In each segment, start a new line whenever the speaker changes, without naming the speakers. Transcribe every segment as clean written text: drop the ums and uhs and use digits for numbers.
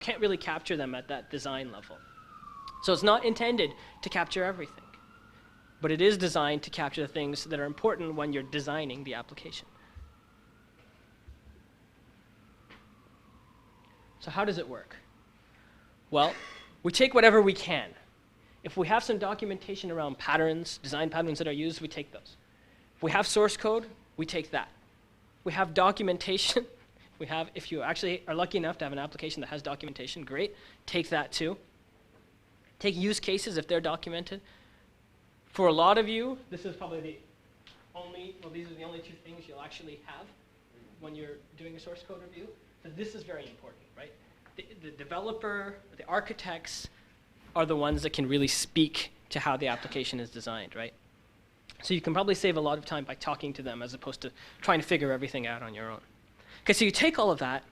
can't really capture them at that design level. So it's not intended to capture everything, but it is designed to capture the things that are important when you're designing the application. So how does it work? Well, we take whatever we can. If we have some documentation around patterns, design patterns that are used, we take those. If we have source code, we take that. We have documentation. If you actually are lucky enough to have an application that has documentation, great, take that too. Take use cases if they're documented. For a lot of you, this is probably these are the only two things you'll actually have when you're doing a source code review. So this is very important, right? The developer, the architects are the ones that can really speak to how the application is designed, right? So you can probably save a lot of time by talking to them as opposed to trying to figure everything out on your own. Okay, so you take all of that,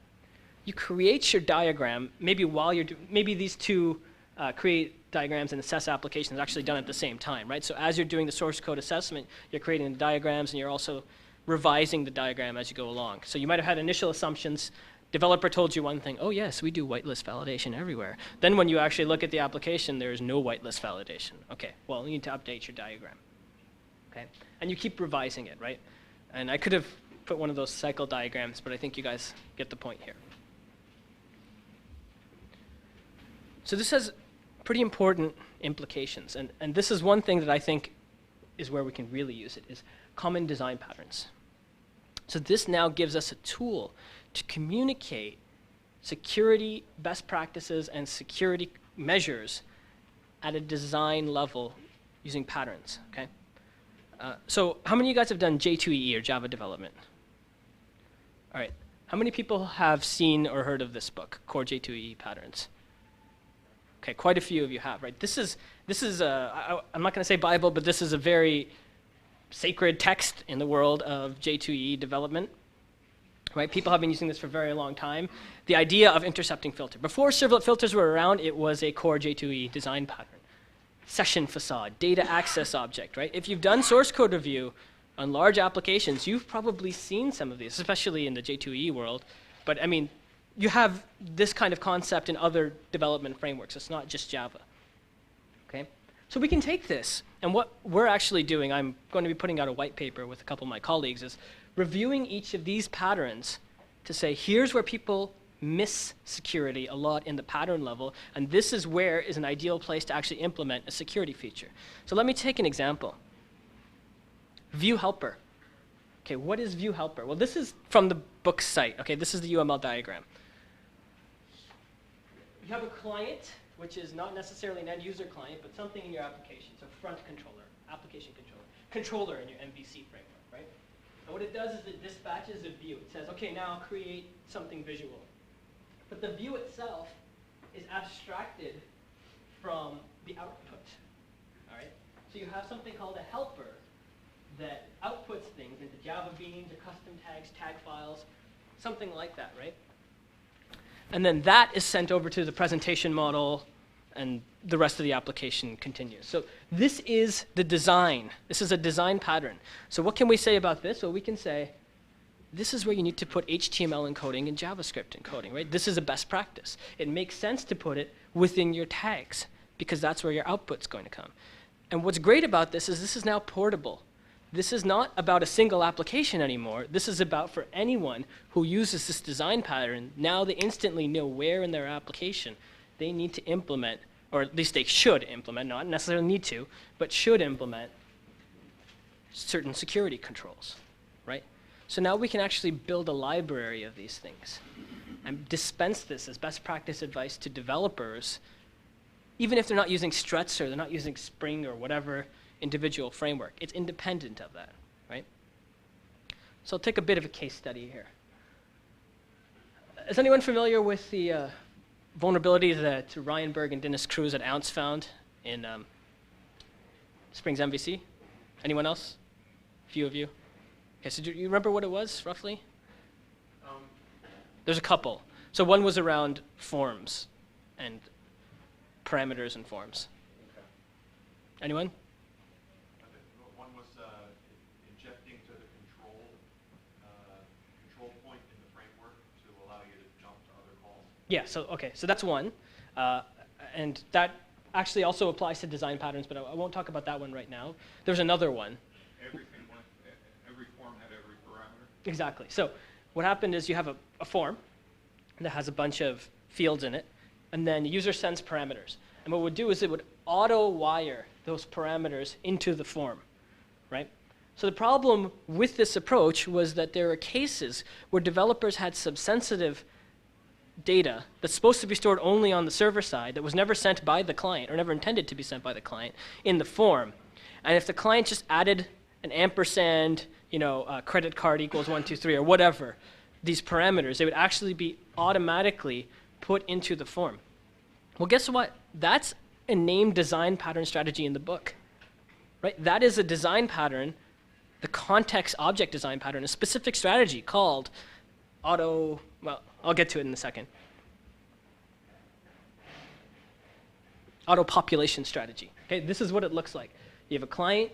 you create your diagram, maybe these two create diagrams and assess applications actually done at the same time, right? So as you're doing the source code assessment, you're creating the diagrams and you're also revising the diagram as you go along. So you might have had initial assumptions. Developer told you one thing, oh yes, we do whitelist validation everywhere. Then when you actually look at the application, there is no whitelist validation. Okay, well, you need to update your diagram. Okay, and you keep revising it, right? And I could have put one of those cycle diagrams, but I think you guys get the point here. So this has pretty important implications, and this is one thing that I think is where we can really use it, is common design patterns. So this now gives us a tool to communicate security best practices and security measures at a design level using patterns, okay? So how many of you guys have done J2EE or Java development? All right, how many people have seen or heard of this book, Core J2EE Patterns? Okay, quite a few of you have, right? This is I'm not going to say Bible, but this is a very sacred text in the world of J2EE development, right? People have been using this for a very long time. The idea of intercepting filter. Before servlet filters were around, it was a core J2EE design pattern. Session facade, data access object, right? If you've done source code review on large applications, you've probably seen some of these, especially in the J2EE world. But I mean, you have this kind of concept in other development frameworks. It's not just Java, okay? So we can take this, and what we're actually doing, I'm going to be putting out a white paper with a couple of my colleagues, is reviewing each of these patterns to say, here's where people miss security a lot in the pattern level, and this is where is an ideal place to actually implement a security feature. So let me take an example. View helper. Okay, what is view helper? Well, this is from the book site. Okay, this is the UML diagram. You have a client, which is not necessarily an end user client, but something in your application. So front controller, application controller in your MVC framework, right? And what it does is it dispatches a view. It says, okay, now create something visual. But the view itself is abstracted from the output, all right? So you have something called a helper that outputs things into Java beans or custom tags, tag files, something like that, right? And then that is sent over to the presentation model, and the rest of the application continues. So this is the design. This is a design pattern. So what can we say about this? Well, we can say, this is where you need to put HTML encoding and JavaScript encoding, right? This is a best practice. It makes sense to put it within your tags, because that's where your output's going to come. And what's great about this is now portable. This is not about a single application anymore. This is about for anyone who uses this design pattern. Now they instantly know where in their application they need to implement, or at least they should implement, not necessarily need to, but should implement certain security controls, right? So now we can actually build a library of these things and dispense this as best practice advice to developers, even if they're not using struts or they're not using Spring or whatever individual framework. It's independent of that, right? So I'll take a bit of a case study here. Is anyone familiar with the vulnerability that Ryan Berg and Dennis Cruz at Ounce found in Spring's MVC? Anyone else? A few of you? Okay, so do you remember what it was, roughly? There's a couple. So one was around forms and parameters and forms.
Okay.
Anyone?
One was injecting to the control point in the framework to allow you to jump to other calls.
Yeah, so that's one. And that actually also applies to design patterns, but I won't talk about that one right now. There's another one.
Every form had every parameter?
Exactly. So what happened is you have a form that has a bunch of fields in it, and then the user sends parameters. And what it would do is it would auto-wire those parameters into the form, right? So the problem with this approach was that there are cases where developers had some sensitive data that's supposed to be stored only on the server side that was never sent by the client or never intended to be sent by the client in the form. And if the client just added an ampersand, credit card equals 123 or whatever, these parameters, they would actually be automatically put into the form. Well, guess what? That's a named design pattern strategy in the book, right? That is a design pattern, the context object design pattern, a specific strategy called well, I'll get to it in a second. Auto population strategy. Okay, this is what it looks like. You have a client,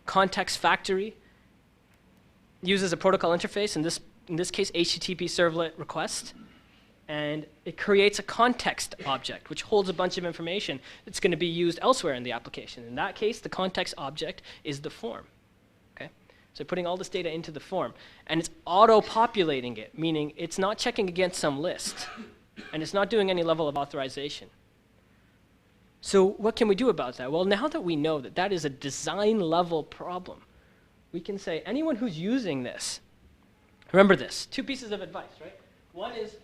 context factory, uses a protocol interface, in this case, HTTP servlet request, and it creates a context object, which holds a bunch of information that's going to be used elsewhere in the application. In that case, the context object is the form. Okay? So putting all this data into the form, and it's auto-populating it, meaning it's not checking against some list, and it's not doing any level of authorization. So what can we do about that? Well, now that we know that that is a design-level problem, we can say anyone who's using this, remember this, two pieces of advice, right? One is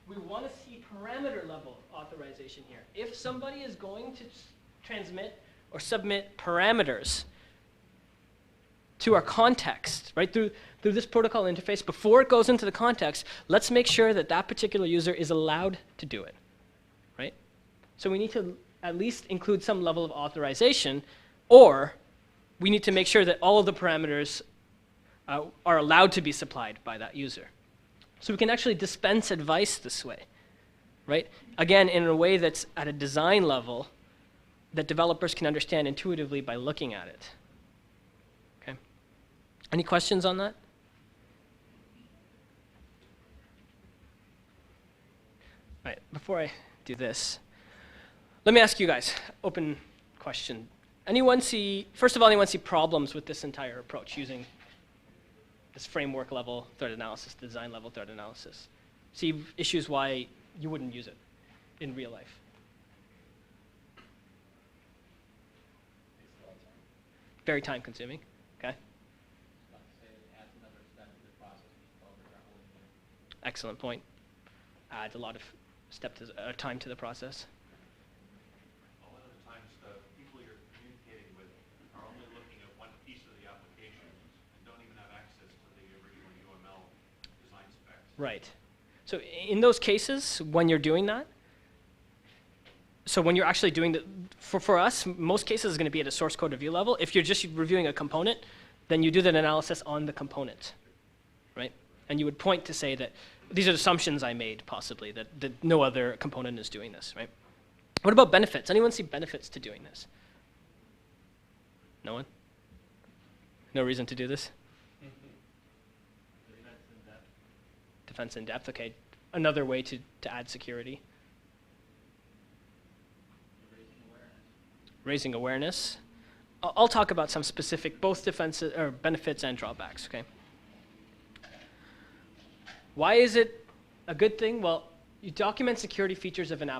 we want to see parameter-level authorization here. If somebody is going to transmit or submit parameters to our context, right, through this protocol interface, before it goes into the context, let's make sure that that particular user is allowed to do it, right? So we need to at least include some level of authorization, or we need to make sure that all of the parameters are allowed to be supplied by that user. So we can actually dispense advice this way, right? Again, in a way that's at a design level that developers can understand intuitively by looking at it. Okay. Any questions on that? All right, before I do this, let me ask you guys, open question. First of all, anyone see problems with this entire approach using this framework level threat analysis, design level threat analysis? See issues why you wouldn't use it in real life? Very time consuming, okay? Excellent point. Adds a lot of time to the process.
A lot of the times the people you're communicating with are only looking at one piece of the application and don't even have access to the original UML design specs.
Right. So in those cases, when you're doing that, so when you're actually doing for us, most cases is going to be at a source code review level. If you're just reviewing a component, then you do that analysis on the component, right? And you would point to say that these are assumptions I made, possibly, that no other component is doing this, right? What about benefits? Anyone see benefits to doing this? No one? No reason to do this? Defense in depth, okay. Another way to add security. Raising awareness. I'll talk about some specific, both defenses or benefits and drawbacks, okay? Why is it a good thing? Well, you document security features of an app.